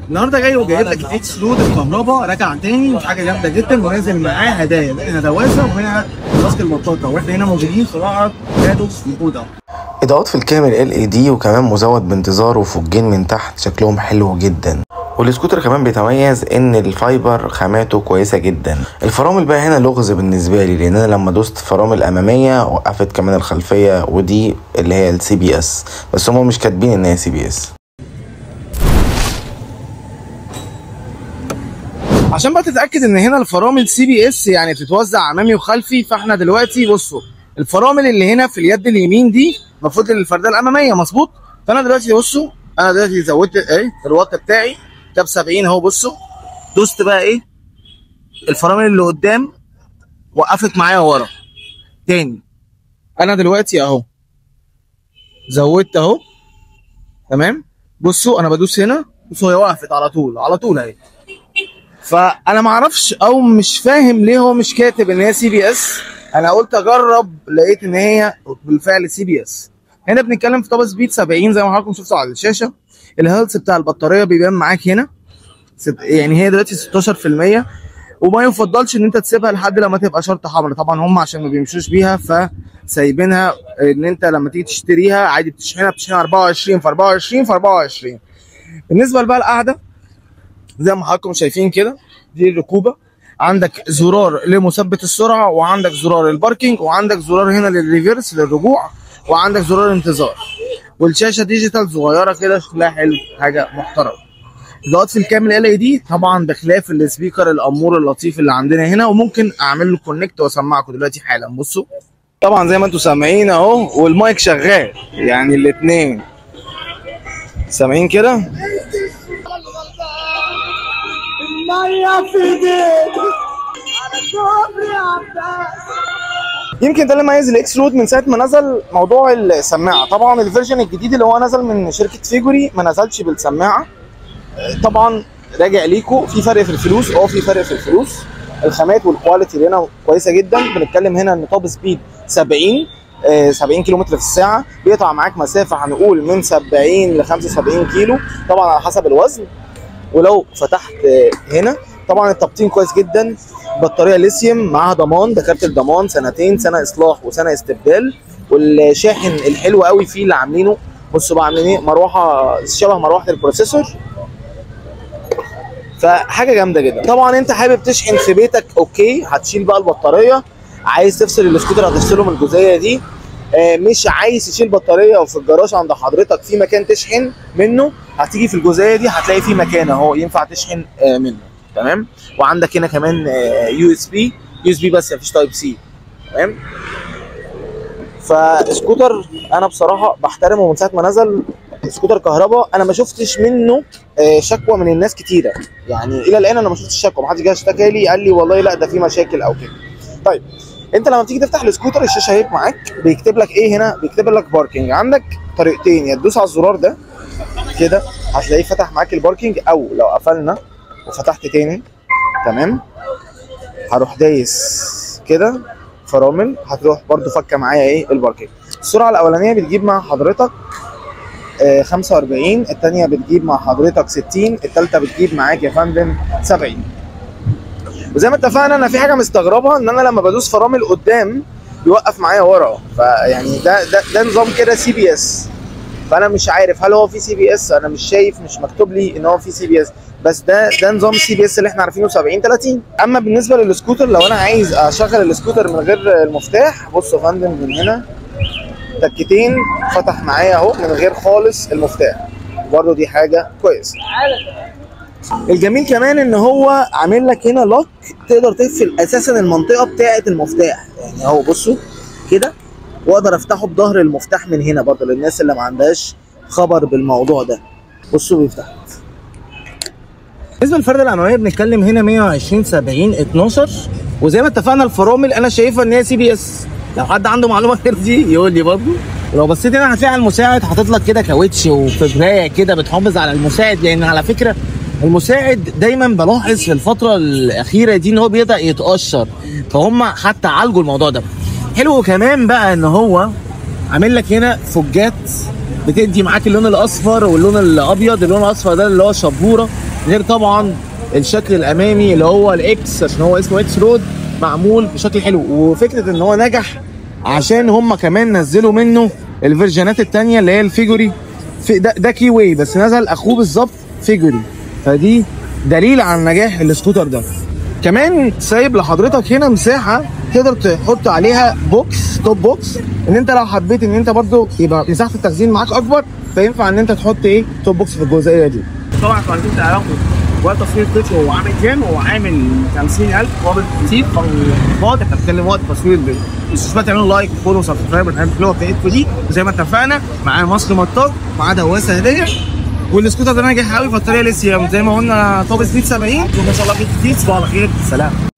النهارده جاي وجايب لك اكس رود الكهرباء راجع تاني، وحاجه جامده جدا، ونازل معاه هدايا. هنا دواسه وهنا ماسك البطاطا، واحنا هنا موجودين في معرض كادو موجوده. اضاءات في الكامل LED، وكمان مزود بانتظار وفوجين من تحت شكلهم حلو جدا. والسكوتر كمان بيتميز ان الفايبر خاماته كويسه جدا. الفرامل بقى هنا لغز بالنسبه لي، لان انا لما دوست فرامل اماميه وقفت كمان الخلفيه، ودي اللي هي CBS، بس هم مش كاتبين ان هي CBS. عشان بقى تتاكد ان هنا الفرامل CBS يعني بتتوزع امامي وخلفي، فاحنا دلوقتي بصوا الفرامل اللي هنا في اليد اليمين دي المفروض الفردة الاماميه مظبوط. فانا دلوقتي بصوا، انا دلوقتي زودت الواط بتاعي كاب 70 اهو. بصوا دوست بقى الفرامل اللي قدام وقفت معايا ورا تاني. انا دلوقتي اهو زودت اهو تمام. بصوا انا بدوس هنا، بصوا هي وقفت على طول اهي. فانا ما اعرفش او مش فاهم ليه هو مش كاتب ان هي CBS. انا قلت اجرب، لقيت ان هي بالفعل CBS. هنا بنتكلم في توب سبيد 70 زي ما حضراتكم شفتوا على الشاشه. الهيلث بتاع البطاريه بيبان معاك هنا، يعني هي دلوقتي 16%، وما يفضلش ان انت تسيبها لحد لما تبقى شرطه حمراء. طبعا هم عشان ما بيمشوش بيها فسايبينها ان انت لما تيجي تشتريها عادي بتشحنها 24 في 24 في 24. بالنسبه بقى القعده زي ما حضراتكم شايفين كده، دي الركوبه. عندك زرار لمثبت السرعه، وعندك زرار الباركينج، وعندك زرار هنا للريفيرس للرجوع، وعندك زرار انتظار. والشاشه ديجيتال صغيره كده شكلها حلو، حاجه محترمه. اضاءات في الكامل LED طبعا، بخلاف السبيكر الامور اللطيف اللي عندنا هنا. وممكن اعمل له كونكت واسمعكم دلوقتي حالا. بصوا طبعا زي ما انتم سامعين اهو، والمايك شغال، يعني الاثنين سامعين كده. يمكن ده اللي ميز الاكس رود من ساعه ما نزل موضوع السماعه. طبعا الفيرجن الجديد اللي هو نزل من شركه فيجوري ما نزلش بالسماعه. طبعا راجع ليكو في فرق في الفلوس، في فرق في الفلوس. الخامات والكواليتي اللي هنا كويسه جدا. بنتكلم هنا ان توب سبيد 70 كيلومتر في الساعه، بيقطع معاك مسافه هنقول من 70 ل 75 كيلو طبعا على حسب الوزن. ولو فتحت هنا طبعا التبطين كويس جدا. بطاريه ليثيوم معاها ضمان، ده كارت الضمان سنتين، سنه اصلاح وسنه استبدال. والشاحن الحلو قوي فيه اللي عاملينه، بصوا بقى عاملين مروحه شبه مروحه البروسيسور، فحاجه جامده جدا. طبعا انت حابب تشحن في بيتك اوكي، هتشيل بقى البطاريه. عايز تفصل السكوتر هتفصله من الجزئيه دي. مش عايز تشيل بطاريه وفي الجراج عند حضرتك في مكان تشحن منه، هتيجي في الجزئيه دي هتلاقي في مكان اهو ينفع تشحن منه تمام. وعندك هنا كمان USB بس مفيش تايب سي تمام. فسكوتر انا بصراحه بحترمه من ساعه ما نزل. سكوتر كهرباء انا ما شفتش منه شكوى من الناس كتيره، يعني الى الان انا ما شفتش شكوى، ما حدش جه اشتكى لي قال لي والله لا ده في مشاكل او كده. طيب انت لما بتيجي تفتح السكوتر الشاشه هيك معاك بيكتب لك هنا، بيكتب لك باركينج. عندك طريقتين، يا تدوس على الزرار ده كده هتلاقيه فتح معاك الباركينج، او لو قفلنا وفتحت تاني تمام هروح دايس كده فرامل هتروح برده فكه معايا الباركينج. السرعه الاولانيه بتجيب مع حضرتك 45، الثانيه بتجيب مع حضرتك 60، الثالثه بتجيب معاك يا فندم 70. وزي ما اتفقنا انا في حاجه مستغربها، ان انا لما بدوس فرامل قدام بيوقف معايا ورا، فيعني ده نظام كده CBS. فانا مش عارف هل هو في CBS، انا مش شايف، مش مكتوب لي ان هو في CBS، بس ده نظام CBS اللي احنا عارفينه 70-30. اما بالنسبه للسكوتر لو انا عايز اشغل السكوتر من غير المفتاح، بصوا يا فندم من هنا تكتين فتح معايا اهو من غير خالص المفتاح، برضه دي حاجه كويسه. الجميل كمان ان هو عامل لك هنا لوك، تقدر تقفل اساسا المنطقه بتاعه المفتاح، يعني اهو بصوا كده، واقدر افتحه بظهر المفتاح من هنا برضه للناس اللي ما عندهاش خبر بالموضوع ده. بصوا بيفتح. بالنسبه للفرده الاماميه بنتكلم هنا 120/70/12، وزي ما اتفقنا الفرامل انا شايفها ان هي CBS. لو حد عنده معلومه غير دي يقول لي برضه. ولو بصيت هنا هتلاقي على المساعد حاطط لك كده كاوتش وفبرايه كده بتحافظ على المساعد، لان على فكره المساعد دايما بلاحظ في الفتره الاخيره دي ان هو بيبدا يتقشر، فهم حتى عالجوا الموضوع ده. حلو كمان بقى ان هو عامل لك هنا فوجات بتدي معاك اللون الاصفر واللون الابيض. اللون الاصفر ده اللي هو شبوره، غير طبعا الشكل الامامي اللي هو الاكس عشان هو اسمه اكس رود معمول بشكل حلو. وفكره ان هو نجح عشان هم كمان نزلوا منه الفيرجنات التانية اللي هي الفيجوري ده كي واي، بس نزل اخوه بالظبط فيجوري، فدي دليل على نجاح السكوتر ده. كمان سايب لحضرتك هنا مساحه تقدر تحط عليها بوكس توب بوكس، ان انت لو حبيت ان انت برضو يبقى مساحه التخزين معاك اكبر فينفع ان انت تحط ايه توب بوكس في الجزئيه دي. طبعا انتوا عايزين تعرفوا وقت تصوير الفيديو هو عامل كام؟ هو عامل 50,000 قابل كتير فوق. احنا بنتكلم وقت تصوير الفيديو. مش بقى تعملوا لايك وفولو وسبسكرايب والحاجات الحلوه بتاعتكم دي. وزي ما اتفقنا معاه ماسك مطاط، معاه دواسه هديه، والسكوتر ده ناجح قوي. فالطريقه لسه زي ما قلنا توب سبيد 70. وان شاء الله في جديد. تصبحوا على خير، سلام.